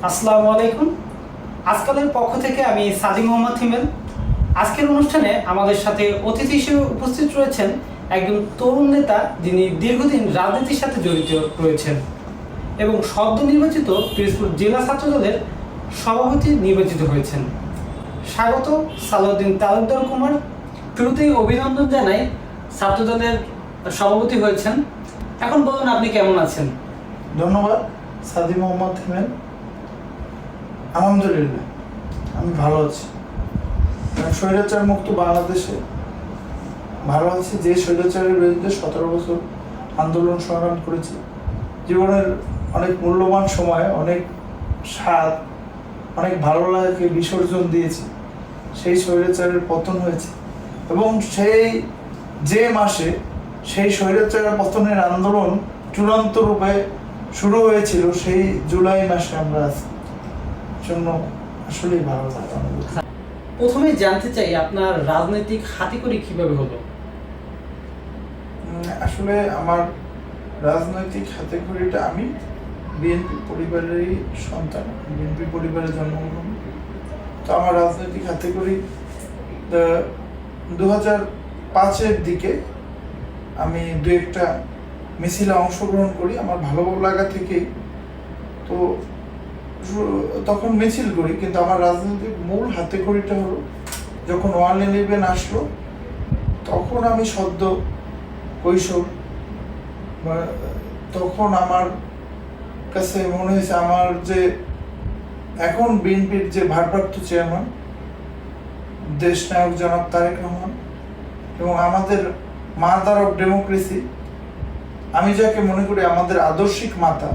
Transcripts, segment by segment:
আসসালামু আলাইকুম। আজকালের পক্ষ থেকে আমি সাদি মোহাম্মদ হিমেল। আজকের অনুষ্ঠানে আমাদের সাথে অতিথি হিসেবে উপস্থিত রয়েছেন একজন তরুণ নেতা, যিনি দীর্ঘদিন রাজনীতির সাথে জড়িত রয়েছেন এবং সদ্য নির্বাচিত পিরোজপুর জেলা ছাত্রদলের সভাপতি নির্বাচিত হয়েছেন। স্বাগত সালাউদ্দিন তালুকদার কুমার। শুরুতেই অভিনন্দন জানাই, ছাত্রদলের সভাপতি হয়েছেন। এখন বলুন, আপনি কেমন আছেন? ধন্যবাদ সাদি মোহাম্মদ হিমেল। আলহামদুলিল্লাহ আমি ভালো আছি। স্বৈরাচার মুক্ত বাংলাদেশে ভালো আছি। যে স্বৈরাচারের বিরুদ্ধে 17 বছর আন্দোলন সংগ্রাম করেছি, জীবনের অনেক মূল্যবান সময়, অনেক স্বাদ, অনেক ভালো লাগাকে বিসর্জন দিয়েছি। সেই স্বৈরাচারের পতন হয়েছে এবং সেই যে মাসে সেই স্বৈরাচার পতনের আন্দোলন চূড়ান্ত রূপে শুরু হয়েছিল, সেই জুলাই মাসে আমরা আছি। জন্য আসলেই ভালো লাগে। প্রথমে জানতে চাই, আপনার রাজনৈতিক হাতেখড়ি কিভাবে হলো? আসলে আমার রাজনৈতিক হাতেখড়িটা, আমি বিএনপি পরিবারেরই সন্তান, বিএনপি পরিবারে জন্মগ্রহণ। তো আমার রাজনৈতিক হাতেখড়ি 2005-এর দিকে আমি দু একটা মিছিলে অংশগ্রহণ করি আমার ভালো লাগা থেকেই। তো তখন মিছিল করি, কিন্তু আমার রাজনৈতিক মূল হাতেখড়িটা হলো যখন 1/11 আসলো। তখন আমি সদ্য কৈশোর, তখন আমার কাছে মনে হয়েছে আমার যে এখন বিএনপির যে ভারপ্রাপ্ত চেয়ারম্যান দেশ নায়ক জনাব তারেক রহমান এবং আমাদের মাদার অফ ডেমোক্রেসি, আমি যাকে মনে করি আমাদের আদর্শিক মাতা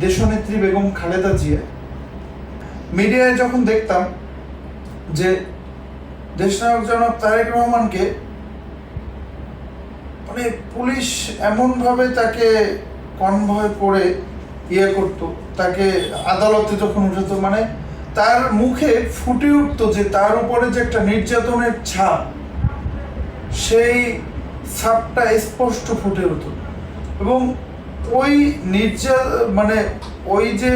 দেশনেত্রী বেগম খালেদা জিয়া, মিডিয়ায় যখন দেখতাম যে দেশনায়ক জনাব তারেক রহমানকে মানে পুলিশ এমনভাবে তাকে কনভয় করে করত, তাকে আদালতে যখন উঠাতো, মানে তার মুখে ফুটে উঠতো যে তার উপরে যে একটা নির্যাতনের ছাপ, সেই ছাপটা স্পষ্ট ফুটে উঠতো। এবং ওই মানে ওই যে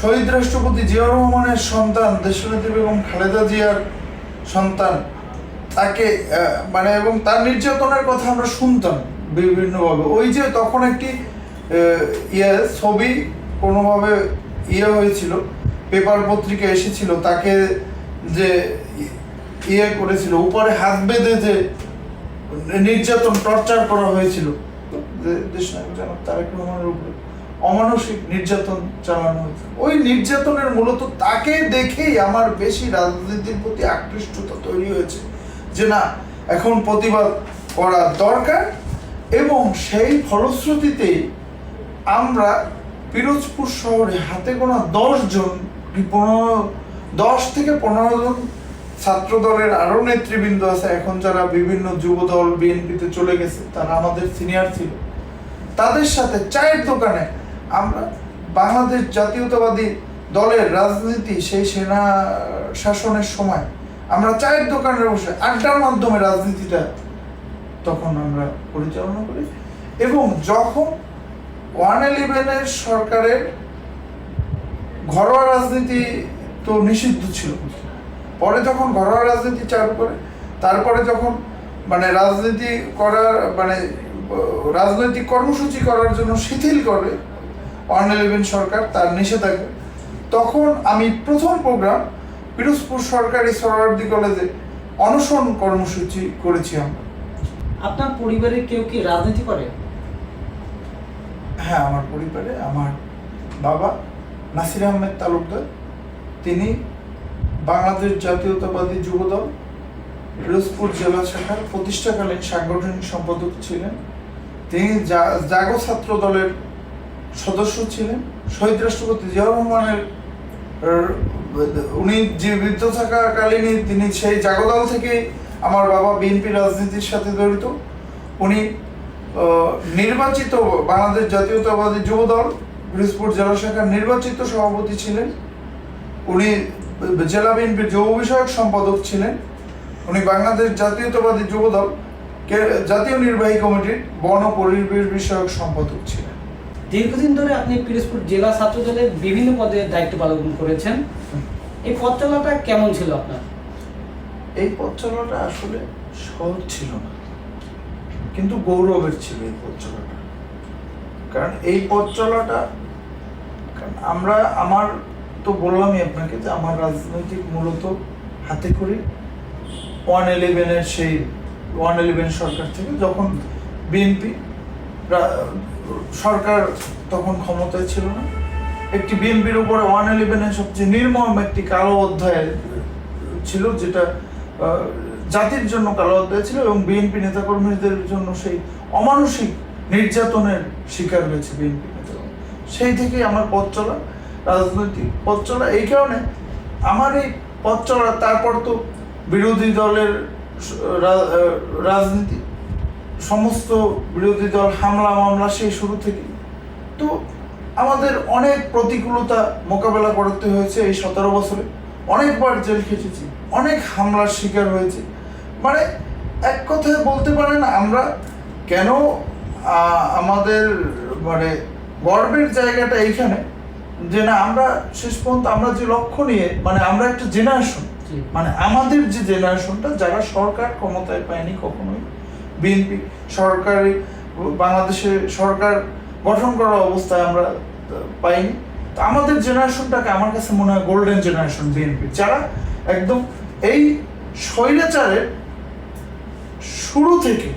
শহীদ রাষ্ট্রপতি জিয়াউর রহমানের সন্তান দেশনেত্রী বেগম খালেদা জিয়ার সন্তান, তাকে মানে এবং তার নির্যাতনের কথা আমরা শুনতাম বিভিন্নভাবে। ওই যে তখন একটি ছবি কোনোভাবে হয়েছিল, পেপার পত্রিকা এসেছিল, তাকে যে করেছিল, উপরে হাত বেঁধে যে নির্যাতন, টর্চার করা হয়েছিল দেশনায়ক জনাব তারেক রহমানের উপরে, অমানসিক নির্যাতন চালানো হয়েছে। ওই নির্যাতনের মূলত তাকে দেখেই আমার বেশি রাজনীতির প্রতি আকৃষ্টতা তৈরি হয়েছে যে না, এখন প্রতিবাদ করা দরকার। এবং সেই ফলশ্রুতিতে আমরা পিরোজপুর শহরে হাতে গোনা 10 থেকে 15 জন ছাত্র দলের আরো নেতৃবৃন্দ আছে এখন, যারা বিভিন্ন যুব দল বিএনপিতে চলে গেছে, তারা আমাদের সিনিয়র ছিল। তাদের সাথে চায়ের দোকানে আমরা বাংলাদেশ জাতীয়তাবাদী দলের রাজনীতি, সেই সেনা শাসনের সময় আমরা চায়ের দোকানে বসে আড্ডার মাধ্যমে রাজনীতিটা তখন আমরা পরিচালনা করি। এবং যখন 1/11 সরকারের ঘরোয়া রাজনীতি তো নিষিদ্ধ ছিল, পরে যখন ঘরোয়া রাজনীতি চালু করে, তারপরে যখন মানে রাজনীতি করার মানে রাজনৈতিক কর্মসূচি করার জন্য শিথিল করে 1/11 সরকার, তার নিষেধাজ্ঞা, তখন আমি প্রথম প্রোগ্রাম পিরোজপুর সরকারি সোহরাওয়ার্দী কলেজে অনশন কর্মসূচি করেছি আমরা। আপনার পরিবারে কেউ কি রাজনীতি করে? হ্যাঁ, আমার পরিবারে আমার বাবা নাসির আহমেদ তালুকদার, তিনি বাংলাদেশ জাতীয়তাবাদী যুবদল পিরোজপুর জেলা শাখার প্রতিষ্ঠাকালীন সাংগঠনিক সম্পাদক ছিলেন। তিনি জাগো ছাত্র দলের সদস্য ছিলেন। শহীদ রাষ্ট্রপতি জিয়াউর রহমানের উনি জীবিত থাকাকালীনই তিনি সেই জাগো দল থেকে, আমার বাবা বিএনপি রাজনীতির সাথে জড়িত। উনি নির্বাচিত বাংলাদেশ জাতীয়তাবাদী যুবদল পিরোজপুর জেলা শাখার নির্বাচিত সভাপতি ছিলেন। উনি জেলা বিএনপির যুব বিষয়ক সম্পাদক ছিলেন। উনি বাংলাদেশ জাতীয়তাবাদী যুবদল জাতীয় নির্বাহী কমিটির বন ও পরিবেশ বিষয়ক সম্পাদক ছিলেন। দীর্ঘদিন ধরে আপনি পিরোজপুর জেলা ছাত্র দলের বিভিন্ন পদে দায়িত্ব পালন করেছেন। এই পথ চলাটা কেমন ছিল আপনার? এই পথ চলাটা আসলে সহজ ছিল না, কিন্তু গৌরবের ছিল এই পথ চলাটা। কারণ এই পথ চলাটা, কারণ আমার তো বললামই আপনাকে যে আমার রাজনৈতিক মূলত হাতে করি 111-এর সেই 111 সরকার থেকে, যখন বিএনপি সরকার তখন ক্ষমতায় ছিল না, একটি বিএনপির উপরে 111-এর সবচেয়ে নির্মম একটি কালো অধ্যায় ছিল, যেটা জাতির জন্য কালো অধ্যায় ছিল, এবং বিএনপি নেতাকর্মীদের জন্য সেই অমানসিক নির্যাতনের শিকার হয়েছে বিএনপি নেতাকর্মী। সেই থেকেই আমার পথ চলা, রাজনৈতিক পথ চলা। এই কারণে আমার এই পথ চলা, তারপর তো বিরোধী দলের রাজনীতি, সমস্ত বিরোধী দল হামলা মামলা সেই শুরু থেকে। তো আমাদের অনেক প্রতিকূলতা মোকাবেলা করতে হয়েছে এই 17 বছরে। অনেকবার জেল খেটেছি, অনেক হামলার শিকার হয়েছে। মানে এক কথায় বলতে পারেন আমরা কেন আমাদের মানে গর্বের জায়গাটা এইখানে, যে না আমরা শেষ পর্যন্ত আমরা যে লক্ষ্য নিয়ে, মানে আমরা একটা জেনারেশন, মানে আমাদের যে জেনারেশনটা যারা সরকার ক্ষমতায় পায়নি কখনোই, বিএনপি সরকারি বাংলাদেশে সরকার গঠন করা অবস্থায় আমরা পাইনি। তো আমাদের জেনারেশনটাকে আমার কাছে মনে হয় গোল্ডেন জেনারেশন বিএনপি, যারা একদম এই স্বৈরাচারের শুরু থেকে,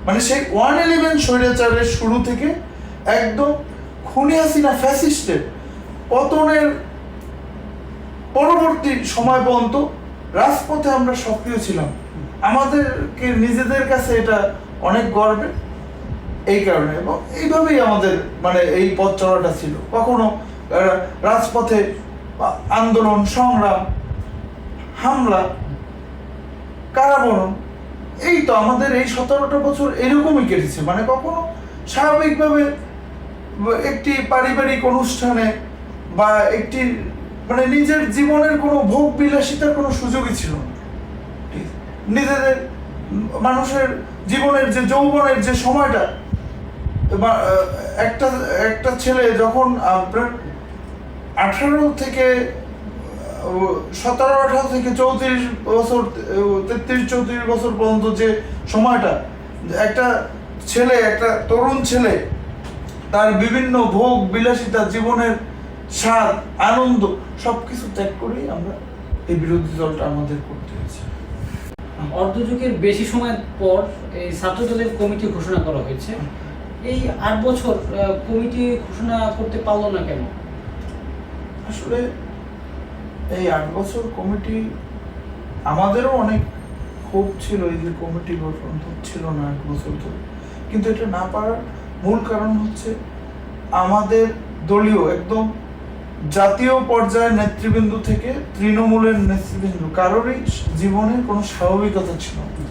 মানে সেই 111 স্বৈরাচারের শুরু থেকে একদম খুনি হাসিনা ফ্যাসিস্টের পতনের পরবর্তী সময় পর্যন্ত রাজপথে আমরা সক্রিয় ছিলাম। আমাদেরকে নিজেদের কাছে এটা অনেক গর্বের এই কারণে, এবং এইভাবেই আমাদের মানে এই পথ চলাটা ছিল। কখনো রাজপথে আন্দোলন, সংগ্রাম, হামলা, কারাবরণ, এই তো আমাদের এই 17টা বছর এরকমই কেটেছে। মানে কখনো স্বাভাবিকভাবে একটি পারিবারিক অনুষ্ঠানে বা একটি মানে নিজের জীবনের কোনো ভোগ বিলাসিতার কোনো সুযোগই ছিল না। নিজেদের মানুষের জীবনের যে যৌবনের যে সময়টা, একটা ছেলে যখন আপনার 18 থেকে 17-18 থেকে 34 বছর, 33-34 বছর পর্যন্ত যে সময়টা, একটা ছেলে, একটা তরুণ ছেলে তার বিভিন্ন ভোগ বিলাসিতা, জীবনের স্বাদ, আনন্দ সবকিছু ত্যাগ করেই আমরা এই বিরোধী দলটা আমাদের করতে হয়েছে। অর্ধযুগের বেশি সময় পর এই ছাত্র দলের কমিটি ঘোষণা করা হয়েছে। এই 8 বছর কমিটি ঘোষণা করতে পারলো না কেন? আসলে এই 8 বছর কমিটি, আমাদেরও অনেক ক্ষোভ ছিল এই যে কমিটি গঠন হচ্ছিল না 8 বছর ধরে। কিন্তু এটা না পারার মূল কারণ হচ্ছে আমাদের দলীয় একদম জাতীয় পর্যায়ের নেতৃবৃন্দ থেকে তৃণমূলের নেতৃবৃন্দ কারোরই জীবনের কোনো স্বাভাবিকতা ছিল না।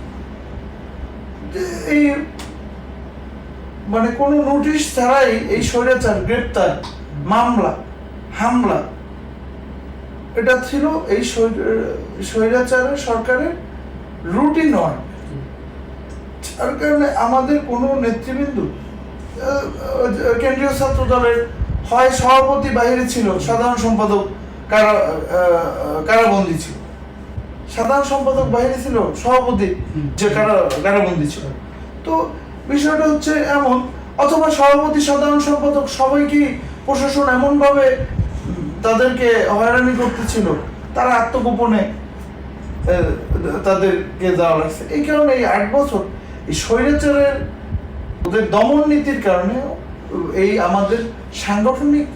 এই মানে কোনো নোটিশ ছাড়াই এই স্বৈরাচার, গ্রেপ্তার, মামলা, হামলা, এটা ছিল এই স্বৈরাচারের সরকারের রুটিন ওয়ার্ক। যার কারণে আমাদের কোনো নেতৃবৃন্দ, কেন্দ্রীয় ছাত্র দলের হয় সভাপতি বাইরে ছিল, সাধারণ সম্পাদক কারাবন্দী ছিল, সাধারণ সম্পাদক বাইরে ছিল, সভাপতি যে কারাবন্দী ছিল। তো বিষয়টা হচ্ছে এমন, অথবা সভাপতি, সাধারণ সম্পাদক সবাইকে প্রশাসন এমনভাবে তাদেরকে হয়রানি করতেছিল, তারা আত্মগোপনে তাদেরকে দেওয়া লাগছে। এই কারণে এই 8 বছর এই স্বৈরাচারের ওদের দমন নীতির কারণে এই আমাদের সাংগঠনিক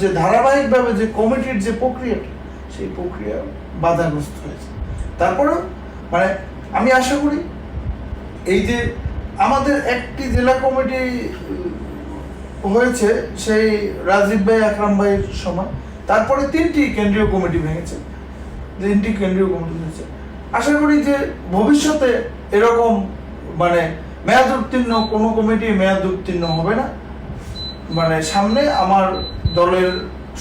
যে ধারাবাহিকভাবে যে কমিটির যে প্রক্রিয়াটা, সেই প্রক্রিয়া বাধাগ্রস্ত হয়েছে। তারপরে মানে আমি আশা করি এই যে আমাদের একটি জেলা কমিটি হয়েছে সেই রাজীব ভাই, আকরাম ভাইয়ের সময়, তারপরে 3টি কেন্দ্রীয় কমিটি ভেঙেছে, 3টি কেন্দ্রীয় কমিটি হয়েছে। আশা করি যে ভবিষ্যতে এরকম মানে মেয়াদ উত্তীর্ণ কোনো কমিটি মেয়াদ উত্তীর্ণ হবে না। মানে সামনে আমার দলের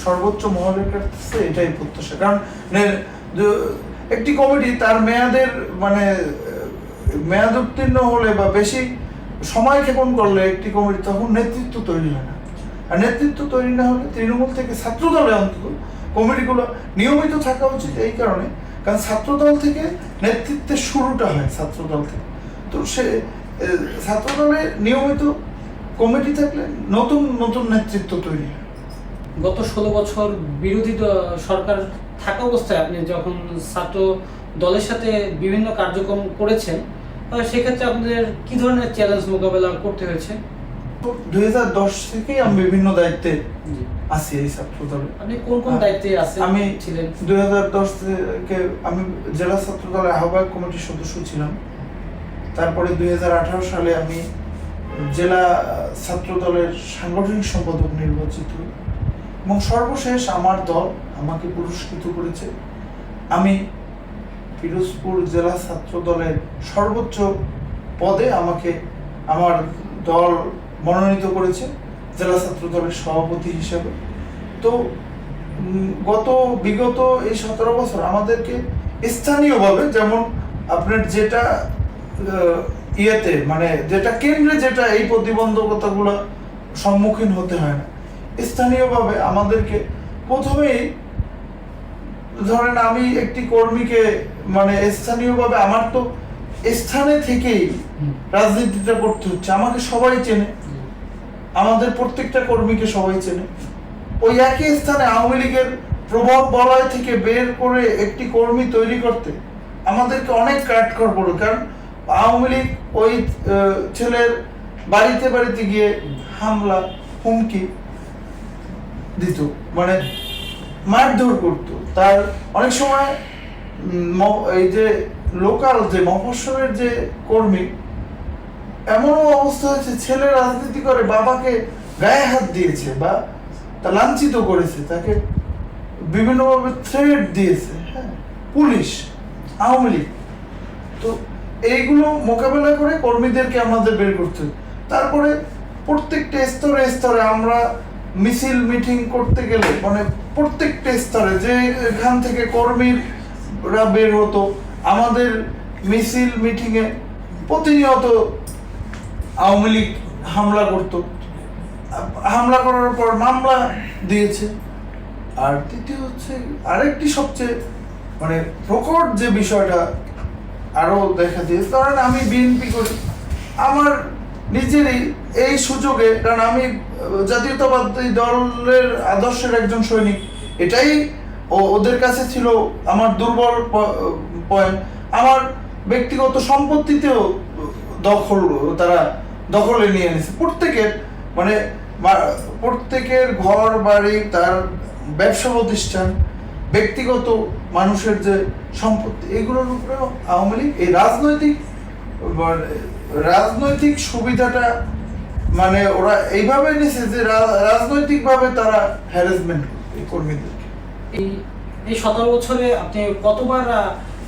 সর্বোচ্চ মহলের কাছে এটাই প্রত্যাশা। কারণ একটি কমিটি তার মেয়াদের মানে মেয়াদ উত্তীর্ণ হলে বা বেশি সময় ক্ষেপণ করলে একটি কমিটি তখন নেতৃত্ব তৈরি হয় না। আর নেতৃত্ব তৈরি না হলে তৃণমূল থেকে ছাত্রদলে অন্তত কমিটিগুলো নিয়মিত থাকা উচিত, এই কারণে কারণ ছাত্রদল থেকে নেতৃত্বের শুরুটা হয় ছাত্রদল থেকে। তো সে ছাত্রদলে নিয়মিত কমিটি থাকলে নতুন নতুন নেতৃত্ব তৈরি হয়। গত 16 বছর বিরোধী সরকার থাকা অবস্থায় আপনি যখন ছাত্র দলের সাথে বিভিন্ন কার্যক্রম করেছেন, সেক্ষেত্রে আপনাদের কি ধরনের চ্যালেঞ্জ মোকাবেলা করতে হয়েছে? 2010 থেকেই আমি বিভিন্ন দায়িত্বে আছি এই ছাত্র দলে। আপনি কোন কোন দায়িত্বে আছেন? আমি ছিলেন 2010 থেকে আমি জেলা ছাত্র দলের আহ্বায়ক কমিটির সদস্য ছিলাম। তারপরে 2018 সালে আমি জেলা ছাত্র দলের সাংগঠনিক সম্পাদক নির্বাচিত হই এবং সর্বশেষ আমার দল আমাকে পুরস্কৃত করেছে। আমি পিরোজপুর জেলা ছাত্র দলের সর্বোচ্চ পদে আমাকে আমার দল মনোনীত করেছে জেলা ছাত্র দলের সভাপতি হিসেবে। তো বিগত এই 17 বছর আমাদেরকে স্থানীয়ভাবে, যেমন আপনার যেটা ইয়েতে মানে যেটা কেন্দ্রে যেটা এই প্রতিবন্ধকতাগুলো সম্মুখীন হতে হয় না, স্থানীয়ভাবে আমাদেরকে প্রথমেই ধরেন আমি একটি কর্মীকে মানে স্থানীয়ভাবে আমার তো স্থানে থেকেই রাজনীতিটা করতে হচ্ছে, আমাকে সবাই চেনে, আমাদের প্রত্যেকটা কর্মীকে সবাই চেনে। ওই একই স্থানে আওয়ামী লীগের প্রভাব বলয় থেকে বের করে একটি কর্মী তৈরি করতে আমাদেরকে অনেক কাঠখড় পড়ে, কারণ আওয়ামী লীগ ওই ছেলের বাড়িতে বাড়িতে গিয়ে হামলা হুমকি দিত, মানে মারধর করতো। তার অনেক সময় এই যে লোকাল যে মফস্বলের যে কর্মী, এমনও অবস্থা হয়েছে ছেলে রাজনীতি করে বাবাকে গায়ে হাত দিয়েছে বা তা লাঞ্ছিত করেছে, তাকে বিভিন্নভাবে থ্রেট দিয়েছে, হ্যাঁ, পুলিশ, আওয়ামী লীগ। তো এইগুলো মোকাবেলা করে কর্মীদেরকে আমাদের বের করতে হবে। তারপরে প্রত্যেকটা স্তরে স্তরে আমরা মিছিল মিটিং করতে গেলে মানে প্রত্যেকটা স্তরে যে এখান থেকে কর্মীরা বের হতো, আমাদের মিছিল মিটিংয়ে প্রতিনিয়ত আওয়ামী লীগ হামলা করতো, হামলা করার পর মামলা দিয়েছে। আর তৃতীয় হচ্ছে আরেকটি সবচেয়ে মানে প্রকট যে বিষয়টা আরো দেখা দিয়েছে, কারণ আমি বিএনপি করি, আমার নিজেরই এই সুযোগে, কারণ আমি জাতীয়তাবাদী দলের আদর্শের একজন সৈনিক, এটাই ওদের কাছে ছিল আমার দুর্বল পয়েন্ট। আমার ব্যক্তিগত সম্পত্তিতেও তারা দখলে নিয়ে নিয়েছে, প্রত্যেকের মানে প্রত্যেকের ঘর বাড়ি, তার ব্যবসা প্রতিষ্ঠান, ব্যক্তিগত মানুষের যে সম্পত্তি, এগুলোর উপরে আওয়ামী লীগ এই রাজনৈতিক সুবিধাটা মানে ওরা এইভাবে নিছে যে রাজনৈতিকভাবে তারা হ্যারাসমেন্ট করে কর্মীদেরকে। এই 17 বছরে আপনি কতবার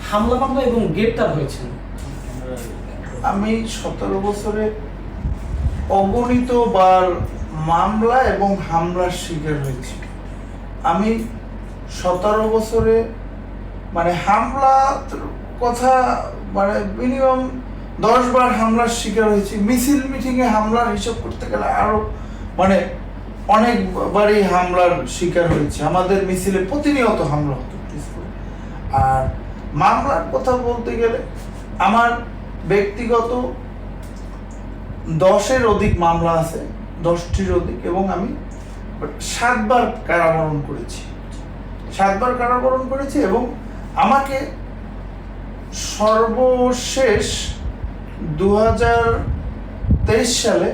হামলা মামলা এবং গ্রেপ্তার হয়েছেন? আমি 17 বছরে অগণিত বার মামলা এবং হামলার শিকার হয়েছি। আমি 17 বছরে মানে হামলা কথা মানে মিনিমাম 10 বার হামলার শিকার হয়েছি। মিছিল মিটিংয়ে হামলার হিসাব করতে গেলে আরো মানে অনেকবারই হামলার শিকার হয়েছে। আমাদের মিছিলে প্রতিনিয়ত হামলা হতো। আর মামলার কথা বলতে গেলে আমার ব্যক্তিগত 10-এর অধিক মামলা আছে, 10টির অধিক, এবং আমি 7 বার কারাবরণ করেছি। 7 বার কারাবরণ করেছি এবং আমাকে সর্বশেষ 2023 সালে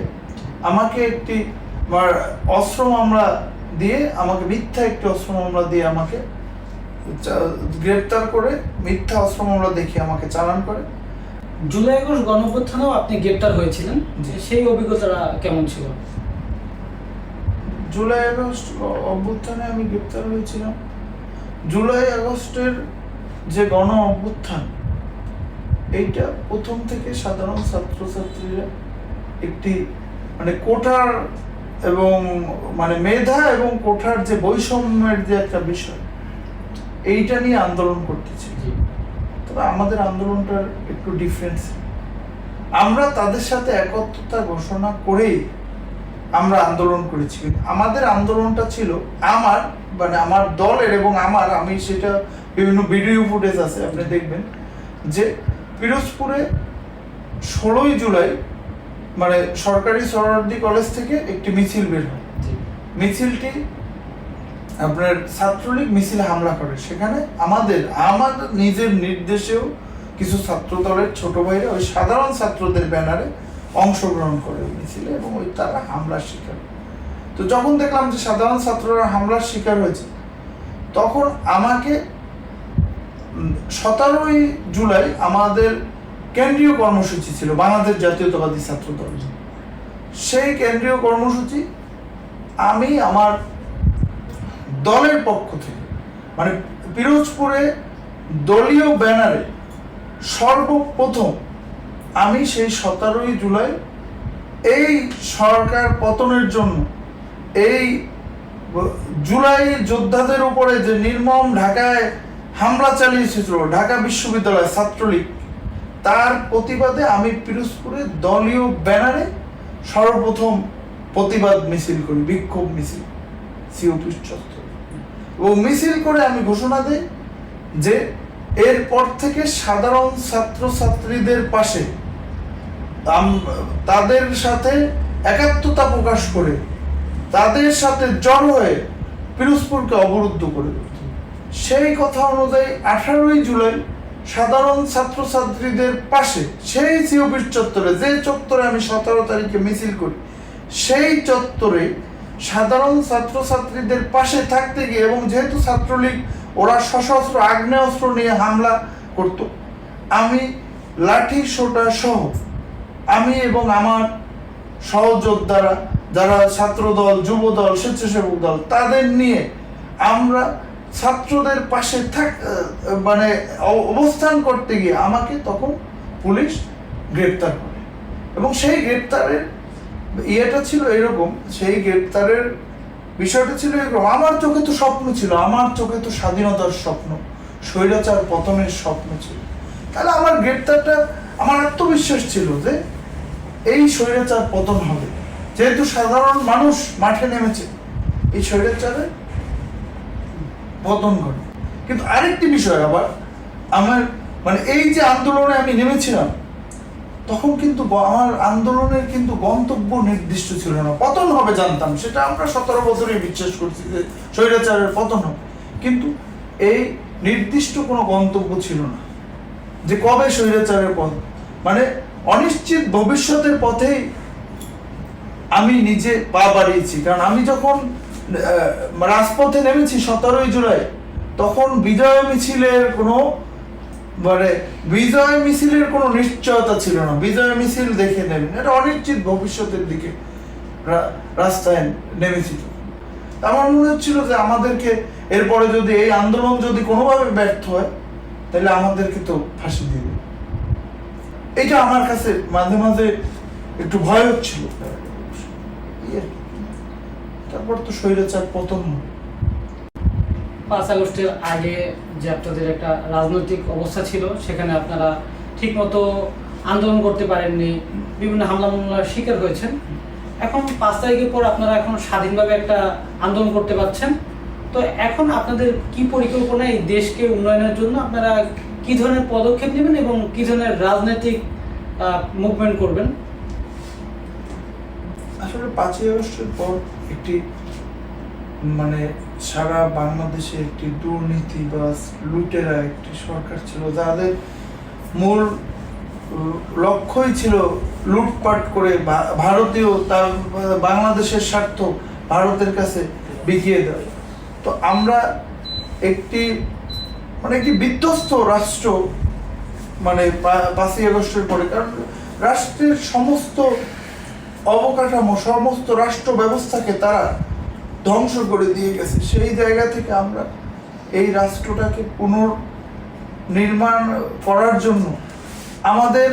আমাকে একটি অস্ত্র মামলা দিয়ে, আমাকে মিথ্যা একটি অস্ত্র মামলা দিয়ে আমাকে গ্রেপ্তার করে, মিথ্যা অস্ত্র মামলা দেখিয়ে আমাকে চালান করে। জুলাই আগস্ট গণঅভ্যুত্থানেও আপনি গ্রেপ্তার হয়েছিলেন, সেই অভিজ্ঞতাটা কেমন ছিল? জুলাই আগস্ট অভ্যুত্থানে আমি গ্রেপ্তার হয়েছিলাম। জুলাই আগস্টের যে গণ অভ্যুত্থান, এইটা প্রথম থেকে সাধারণ ছাত্রছাত্রীরা একটি মানে কোটার এবং মানে মেধা এবং কোটার যে বৈষম্যের যে একটা বিষয়, এইটা নিয়ে আন্দোলন করতেছি। তবে আমাদের আন্দোলনটার একটু ডিফারেন্স। আমরা তাদের সাথে একত্রতা ঘোষণা করেই আমরা আন্দোলন করেছি। আমাদের আন্দোলনটা ছিল আমার আমার দলের এবং আমি সেটা বিভিন্ন ভিডিও ফুটেজ আছে, আপনি দেখবেন যে পিরোজপুরে 16ই জুলাই সরকারি সরোয়ার্দী কলেজ থেকে একটি মিছিল বের হয়। মিছিলটি আপনার ছাত্রলীগ মিছিলে হামলা করে। সেখানে আমাদের নিজের নির্দেশেও কিছু ছাত্র দলের ছোট ভাইরা ওই সাধারণ ছাত্রদের ব্যানারে অংশগ্রহণ করে ওই মিছিলে এবং তারা হামলার শিকার। তো যখন দেখলাম যে সাধারণ ছাত্ররা হামলার শিকার হয়েছে, তখন আমাকে 17ই জুলাই আমাদের কেন্দ্রীয় কর্মসূচি ছিল বাংলাদেশ জাতীয়তাবাদী ছাত্র দল। সেই কেন্দ্রীয় কর্মসূচি আমি আমার দলের পক্ষ থেকে পিরোজপুরে দলীয় ব্যানারে সর্বপ্রথম আমি সেই 17ই জুলাই এই সরকার পতনের জন্য এই জুলাই যোদ্ধাদের উপরে যে নির্মম ঢাকায় হামলা চালিয়েছিল ঢাকা বিশ্ববিদ্যালয় ছাত্রলীগ, তার প্রতিবাদে আমি পিরোজপুরে দলীয় ব্যানারে সর্বপ্রথম প্রতিবাদ মিছিল করি, বিক্ষোভ মিছিল সিওপি চত্বরে। ও মিছিল করে আমি ঘোষণা দেই যে এরপর থেকে সাধারণ ছাত্রছাত্রীদের পাশে তাদের সাথে একাত্মতা প্রকাশ করে তাদের সাথে জড় হয়ে পিরোজপুরকে অবরুদ্ধ করে দিত। সেই কথা অনুযায়ী 18ই জুলাই সাধারণ ছাত্রছাত্রীদের পাশে সেই সিওপির চত্বরে, যে চত্বরে আমি 17 তারিখে মিছিল করি, সেই চত্বরে সাধারণ ছাত্রছাত্রীদের পাশে থাকতে গিয়ে, এবং যেহেতু ছাত্রলীগ ওরা সশস্ত্র আগ্নেয়াস্ত্র নিয়ে হামলা করত, আমি লাঠি সোটা সহ আমি এবং আমার সহযোদ্ধারা যারা ছাত্রদল, যুবদল, স্বেচ্ছাসেবক দল, তাদের নিয়ে আমরা ছাত্রদের পাশে অবস্থান করতে গিয়ে আমাকে তখন পুলিশ গ্রেপ্তার করে। এবং সেই গ্রেপ্তারের ইয়েটা ছিল এরকম, সেই গ্রেপ্তারের বিষয়টা ছিল এরকম, আমার চোখে তো স্বপ্ন ছিল, আমার চোখে তো স্বাধীনতার স্বপ্ন, স্বৈরাচার পতনের স্বপ্ন ছিল। তাহলে আমার গ্রেপ্তারটা, আমার আত্মবিশ্বাস ছিল যে এই স্বৈরাচার পতন হবে, যেহেতু সাধারণ মানুষ মাঠে নেমেছে, এই স্বৈরাচারের পতন ঘটে। কিন্তু আরেকটি বিষয় আবার, আমার এই যে আন্দোলনে আমি নেমেছিলাম, তখন কিন্তু আমার আন্দোলনের কিন্তু গন্তব্য নির্দিষ্ট ছিল না। পতন হবে জানতাম, সেটা আমরা 17 বছরে বিশ্বাস করছি যে স্বৈরাচারের পতন হবে, কিন্তু এই নির্দিষ্ট কোনো গন্তব্য ছিল না যে কবে স্বৈরাচারের পতন। অনিশ্চিত ভবিষ্যতের পথেই আমি নিজে পা বাড়িয়েছি। কারণ আমি যখন রাজপথে নেমেছি 17ই জুলাই, তখন বিজয় মিছিলের কোনো নিশ্চয়তা ছিল না। বিজয় মিছিল দেখে নেবেন, এটা অনিশ্চিত ভবিষ্যতের দিকে রাস্তায় নেমেছিল। আমার মনে হচ্ছিল যে আমাদেরকে এরপরে যদি এই আন্দোলন যদি কোনোভাবে ব্যর্থ হয়, তাহলে আমাদেরকে তো ফাঁসি দিবে। এটা আমার কাছে মাঝে মাঝে একটু ভয় হচ্ছিল। তারপর তো স্বৈরাচার পতন। 5 আগস্টের আগে যে আপনাদের একটা রাজনৈতিক অবস্থা ছিল, সেখানে আপনারা ঠিকমতো আন্দোলন করতে পারেননি, বিভিন্ন হামলা মামলার শিকার হয়েছেন। এখন 5 তারিখের পর আপনারা এখন স্বাধীনভাবে একটা আন্দোলন করতে পারছেন। তো এখন আপনাদের কি পরিকল্পনা, এই দেশকে উন্নয়নের জন্য আপনারা কি ধরনের পদক্ষেপ নেবেন এবং কি ধরনের রাজনৈতিক মুভমেন্ট করবেন? আসলে 5ই আগস্টের পর একটি সারা বাংলাদেশে একটি দুর্নীতি বা লুটেরা একটি সরকার ছিল, যাদের মূল লক্ষ্যই ছিল লুটপাট করে ভারতীয় তার বাংলাদেশের স্বার্থ ভারতের কাছে বিকিয়ে দেয়। তো আমরা একটি বিধ্বস্ত রাষ্ট্র 5ই আগস্টের পরে, কারণ রাষ্ট্রের সমস্ত অবকাঠামো, সমস্ত রাষ্ট্র ব্যবস্থাকে তারা ধ্বংস করে দিয়ে গেছে। সেই জায়গা থেকে আমরা এই রাষ্ট্রটাকে পুনর্নির্মাণ করার জন্য আমাদের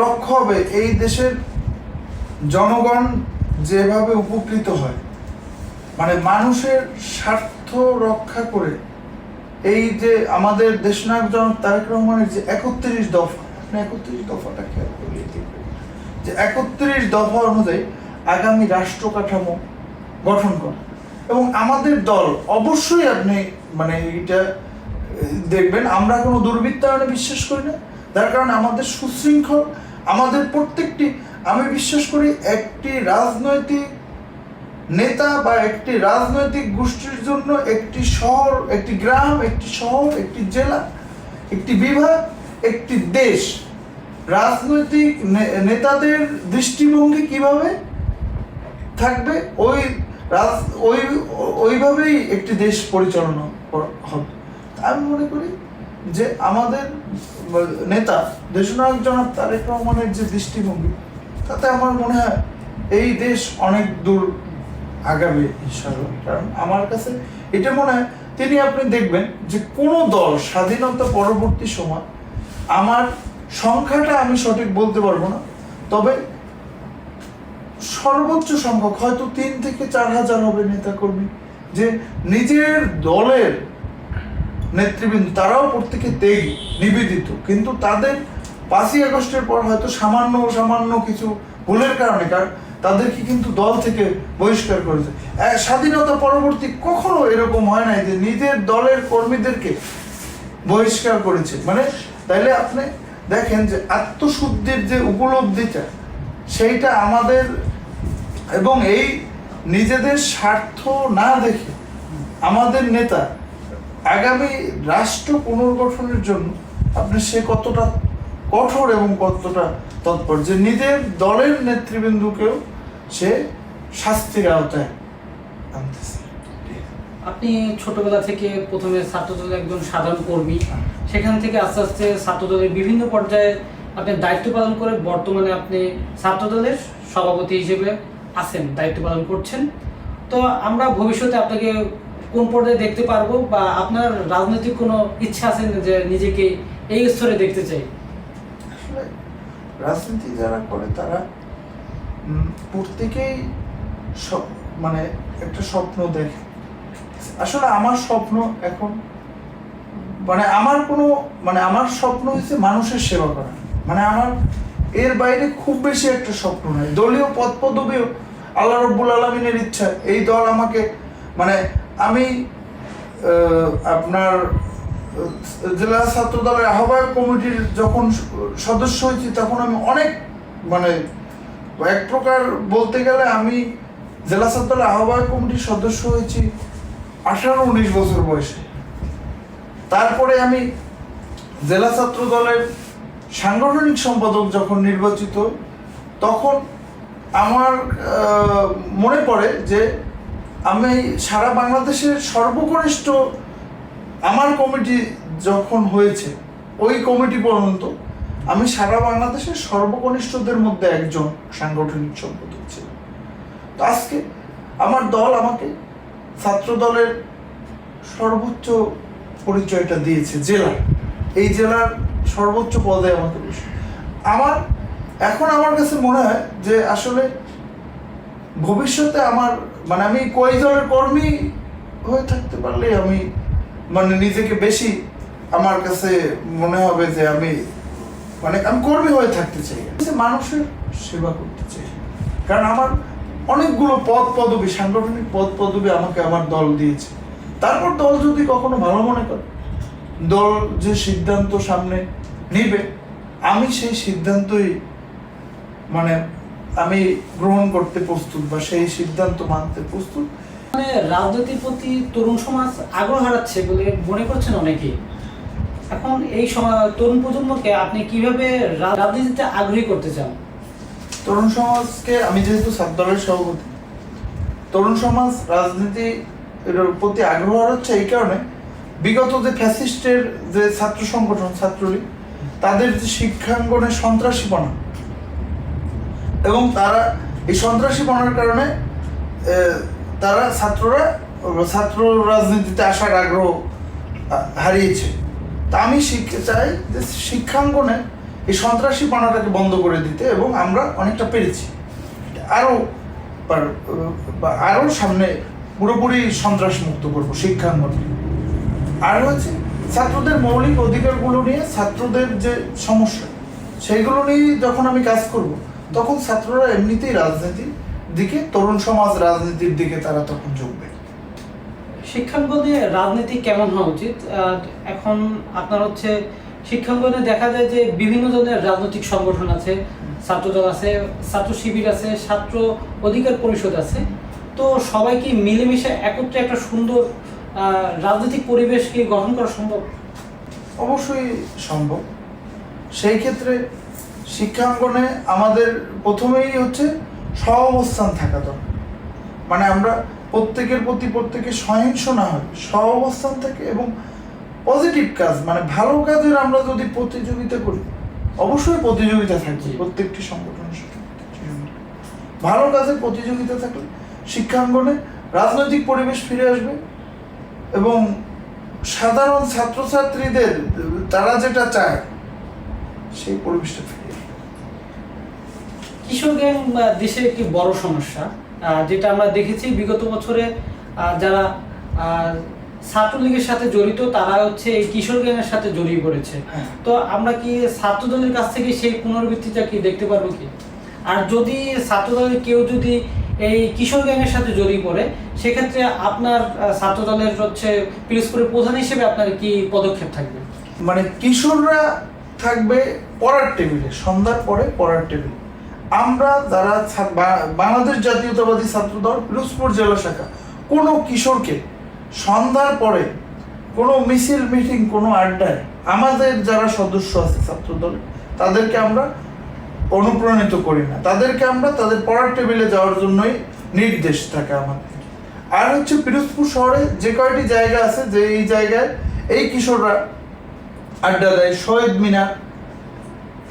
লক্ষ্য হবে এই দেশের জনগণ যেভাবে উপকৃত হয়, মানুষের স্বার্থ রক্ষা করে, এই যে আমাদের দেশনায়ক জনাব তারেক রহমানের যে 31 দফা, আপনি 31 দফাটা খেয়াল করলে যে 31 দফা অনুযায়ী আগামী রাষ্ট্র কাঠামো গঠন করা। এবং আমাদের দল অবশ্যই আপনি মানে এটা দেখবেন, আমরা কোনো দুর্বৃত্তায়নে বিশ্বাস করি না, যার কারণে আমাদের সুশৃঙ্খল, আমাদের প্রত্যেকটি, আমি বিশ্বাস করি একটি রাজনৈতিক নেতা বা একটি রাজনৈতিক গোষ্ঠীর জন্য একটি শহর, একটি গ্রাম, একটি শহর, একটি জেলা, একটি বিভাগ, একটি দেশ, রাজনৈতিক নেতাদের দৃষ্টিভঙ্গি কিভাবে থাকবে ওইভাবেই একটি দেশ পরিচালনা হবে। আমি মনে করি যে আমাদের নেতা দেশনায়ক জনাব তারেক রহমানের যে দৃষ্টিভঙ্গি, তাতে আমার মনে হয় এই দেশ অনেক দূর আগাবে ইনশাআল্লাহ। কারণ আমার কাছে এটা মনে হয়, তিনি আপনি দেখবেন যে কোনো দল স্বাধীনতা পরবর্তী সময়, আমার সংখ্যাটা আমি সঠিক বলতে পারবো না, তবে সর্বোচ্চ সংখ্যক হয়তো 3 থেকে 4 হাজার হবে নেতাকর্মী, যে নিজের দলের নেতৃবৃন্দ তারাও প্রত্যেকে ত্যাগী, নিবেদিত, কিন্তু তাদের 5ই আগস্টের পর হয়তো সামান্য কিছু ভুলের কারণে তাদেরকে কিন্তু দল থেকে বহিষ্কার করেছে। স্বাধীনতা পরবর্তী কখনো এরকম হয় নাই যে নিজের দলের কর্মীদেরকে বহিষ্কার করেছে। মানে তাইলে আপনি দেখেন যে আত্মশুদ্ধির যে উপলব্ধিটা, সেইটা আমাদের, এবং এই নিজেদের স্বার্থ না দেখে আমাদের নেতা আগামী রাষ্ট্র পুনর্গঠনের জন্য আপনি সে কতটা কঠোর এবং কতটা তৎপর, যে নিজের দলের নেতৃবৃন্দকেও সে শাস্তির আওতায় আনতেছে। আপনি ছোটবেলা থেকে প্রথমে ছাত্রদলের একজন সাধারণ কর্মী, সেখান থেকে আস্তে আস্তে ছাত্রদলের বিভিন্ন পর্যায়ে আপনি দায়িত্ব পালন করে বর্তমানে আপনি ছাত্রদলের সভাপতি হিসেবে আছেন, দায়িত্ব পালন করছেন। তো আমরা ভবিষ্যতে আপনাকে কোন পর্যায়ে দেখতে পারবো, বা আপনার রাজনৈতিক কোনো ইচ্ছা আছে যে নিজেকে এই স্তরে দেখতে চাই? আসলে রাজনীতি যারা করে তারা প্রত্যেকেই মানে একটা স্বপ্ন দেখে। আসলে আমার স্বপ্ন এখন আমার স্বপ্ন হচ্ছে মানুষের সেবা করা। মানে আমার এর বাইরে খুব বেশি একটা স্বপ্ন নাই। দলীয় পদ পদবিও আল্লাহ রব্বুল আলমিনের ইচ্ছা, এই দল আমাকে, মানে আমি আপনার জেলা ছাত্র দলের আহ্বায়ক কমিটির যখন সদস্য হয়েছি, তখন আমি অনেক, মানে এক প্রকার বলতে গেলে আমি জেলা ছাত্র দলের আহ্বায়ক কমিটির সদস্য হয়েছি 18-19 বছর বয়সে। তারপরে আমি জেলা ছাত্র দলের সাংগঠনিক সম্পাদক যখন নির্বাচিত, তখন আমার মনে পড়ে যে আমি সারা বাংলাদেশের সর্বকনিষ্ঠ, আমার কমিটি যখন হয়েছে, ওই কমিটি পর্যন্ত আমি সারা বাংলাদেশের সর্বকনিষ্ঠদের মধ্যে একজন সাংগঠনিক সম্পাদক ছিল। তো আজকে আমার দল আমাকে ছাত্র দলের সর্বোচ্চ পরিচয়টা দিয়েছে, জেলা, এই জেলার সর্বোচ্চ পদে আমাকে বসে। আমার কাছে মনে হয় যে আসলে ভবিষ্যতে আমি কই দলের কর্মী হয়ে থাকতে পারলে আমি নিজেকে বেশি, আমার কাছে মনে হবে যে আমি কর্মী হয়ে থাকতে চাই, মানুষের সেবা করতে চাই। কারণ আমার অনেকগুলো পদ পদবি, সাংগঠনিক পদ পদবি আমাকে আমার দল দিয়েছে। তারপর দল যদি কখনো ভালো মনে করে, দল যে সিদ্ধান্ত সামনে নিবে, আমি সেই সিদ্ধান্তই আমি গ্রহণ করতে প্রস্তুত, বা সেই সিদ্ধান্ত মানতে প্রস্তুত। রাজনীতির প্রতি তরুণ সমাজ আগ্রহ হারাচ্ছে বলে মনে করছেন অনেকেই। এখন এই তরুণ প্রজন্মকে আপনি কিভাবে রাজনীতিতে আগ্রহী করতে চান? তরুণ সমাজকে, আমি যেহেতু ছাত্র দলের সভাপতি, তরুণ সমাজ রাজনীতি প্রতি আগ্রহ হারাচ্ছে এই কারণে, বিগত যে ফ্যাসিস্টের যে ছাত্র সংগঠন ছাত্রলীগ, তাদের যে শিক্ষাঙ্গনে সন্ত্রাসীপনা, এবং তারা এই সন্ত্রাসীপনার কারণে তারা ছাত্র রাজনীতিতে আসার আগ্রহ হারিয়েছে। তা আমি চাই যে শিক্ষাঙ্গনে এই সন্ত্রাসীপনাটাকে বন্ধ করে দিতে, এবং আমরা অনেকটা পেরেছি, আরও সামনে পুরোপুরি সন্ত্রাস মুক্ত করবো শিক্ষাঙ্গনে। আর হচ্ছে ছাত্রদের মৌলিক অধিকারগুলো নিয়ে, ছাত্রদের যে সমস্যা সেইগুলো নিয়ে যখন আমি কাজ করব, তখন ছাত্ররা এমনিতেই রাজনীতির দিকে, তরুণ সমাজ রাজনীতির দিকে তারা তখন ঝুঁকবে। শিক্ষাঙ্গনে রাজনীতি কেমন হওয়া উচিত? এখন আপনার হচ্ছে শিক্ষাঙ্গনে দেখা যায় যে বিভিন্ন ধরনের রাজনৈতিক সংগঠন আছে, ছাত্রদল আছে, ছাত্র শিবির আছে, ছাত্র অধিকার পরিষদ আছে। তো সবাইকে মিলেমিশে একত্রে একটা সুন্দর রাজনৈতিক পরিবেশ কি গঠন করা সম্ভব? অবশ্যই সম্ভব। সেই ক্ষেত্রে শিক্ষাঙ্গনে আমাদের প্রথমেই হচ্ছে সহাবস্থান থাকা দরকার। মানে আমরা প্রত্যেকের প্রতি প্রত্যেকে সহিংস না হয়, সহাবস্থান থাকে এবং পজিটিভ কাজ, মানে ভালো কাজের আমরা যদি প্রতিযোগিতা করি, অবশ্যই প্রতিযোগিতা থাকবে প্রত্যেকটি সংগঠনের সাথে। ভালো কাজের প্রতিযোগিতা থাকলে শিক্ষাঙ্গনে রাজনৈতিক পরিবেশ ফিরে আসবে এবং সাধারণ ছাত্রছাত্রীদের তারা যেটা চায় সেই পরিবেশটা ফিরে আসবে। কিশোর গ্যাং দেশের একটি বড় সমস্যা, যেটা আমরা দেখেছি বিগত বছরে যারা ছাত্রলীগের সাথে জড়িত তারা হচ্ছে এই কিশোর গ্যাংয়ের সাথে জড়িয়ে পড়েছে। তো আমরা কি ছাত্রদলের কাছ থেকে সেই পুনরাবৃত্তিটা কি দেখতে পারবো কি? আর যদি ছাত্রদলের কেউ যদি এই কিশোর গ্যাংয়ের সাথে জড়িয়ে পড়ে, সেক্ষেত্রে আপনার ছাত্রদলের হচ্ছে পিরোজপুরের প্রধান হিসেবে আপনার কি পদক্ষেপ থাকবে? মানে কিশোররা থাকবে পড়ার টেবিলে, সন্ধ্যার পরে পড়ার টেবিলে। আমরা যারা বাংলাদেশ জাতীয়তাবাদী ছাত্রদল পিরোজপুর জেলা শাখা কোনো কিশোরকে সন্ধ্যার পরে কোনো মিছিল মিটিং, কোনো আড্ডায় আমাদের যারা সদস্য আছে ছাত্রদলে তাদেরকে আমরা অনুপ্রাণিত করি না। তাদেরকে আমরা তাদের পড়ার টেবিলে যাওয়ার জন্যই নির্দেশ থাকে আমাদের। আর হচ্ছে পিরোজপুর শহরে যে কয়টি জায়গা আছে, যে এই জায়গায় এই কিশোররা আড্ডা দেয়, শহীদ মিনার,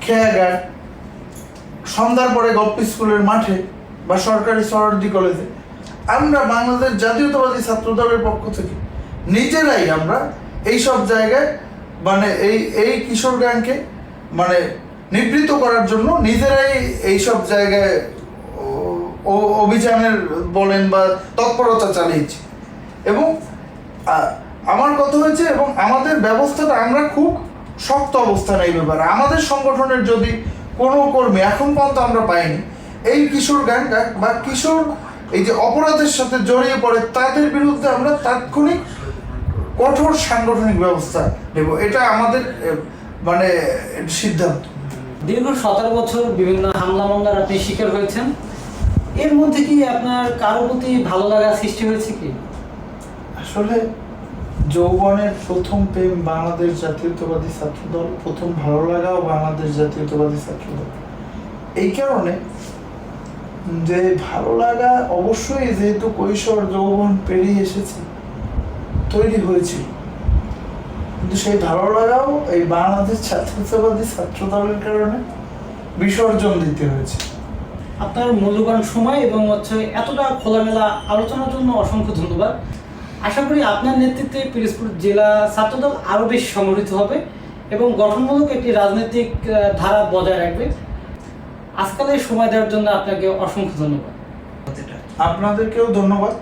খেয়াঘাট, সন্ধ্যার পরে গপ্পি স্কুলের মাঠে বা সরকারি সরদি কলেজে, আমরা বাংলাদেশ জাতীয়তাবাদী ছাত্রদলের পক্ষ থেকে নিজেরাই আমরা এই সব জায়গায় মানে এই কিশোর গ্যাংকে মানে নিবৃত্ত করার জন্য নিজেরাই এই সব জায়গায় অভিযানের বলেন বা তৎপরতা চালিয়েছি। এবং আমার কথা হয়েছে, এবং আমাদের ব্যবস্থাটা আমরা খুব শক্ত অবস্থানে এই ব্যাপারে। আমাদের সংগঠনের যদি কোনো কর্মী এখন পর্যন্ত আমরা পাইনি এই কিশোর গ্যাং বা কিশোর এই যে অপরাধের সাথে জড়িয়ে পড়ে তাদের বিরুদ্ধে আমরা তাৎক্ষণিক কঠোর সাংগঠনিক ব্যবস্থা নেব, এটা আমাদের মানে সিদ্ধান্ত। দীর্ঘ 17 বছর বিভিন্ন হামলা মামলার আপনি শিকার হয়েছেন, এর মধ্যে কি আপনার কারো প্রতি ভালো লাগা সৃষ্টি হয়েছে কি? আসলে যৌবনের প্রথম প্রেম বাংলাদেশ জাতীয়তাবাদী ছাত্রদল, প্রথম ভালো লাগাও বাংলাদেশ জাতীয়তাবাদী ছাত্রদল। এই কারণে যে ভালো লাগা অবশ্যই যেহেতু কৈশোর যৌবন পেরিয়ে এসেছে, তৈরি হয়েছিল, কিন্তু সেই ভালো লাগাও এই বাংলাদেশ জাতীয়তাবাদী ছাত্রদলের কারণে বিসর্জন দিতে হয়েছে। আপনার মূল্যবান সময় এবং হচ্ছে এতটা খোলামেলা আলোচনার জন্য অসংখ্য ধন্যবাদ। আশা করি আপনার নেতৃত্বে পিরোজপুর জেলা ছাত্রদল আরও বেশি সংগঠিত হবে এবং গঠনমূলক একটি রাজনৈতিক ধারা বজায় রাখবে। আজকালের সময় দেওয়ার জন্য আপনাকে অসংখ্য ধন্যবাদ। আপনাদেরকেও ধন্যবাদ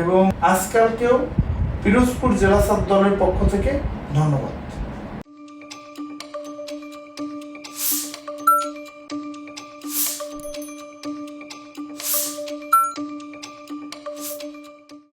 এবং আজকালকেও পিরোজপুর জেলা ছাত্র দলের পক্ষ থেকে ধন্যবাদ।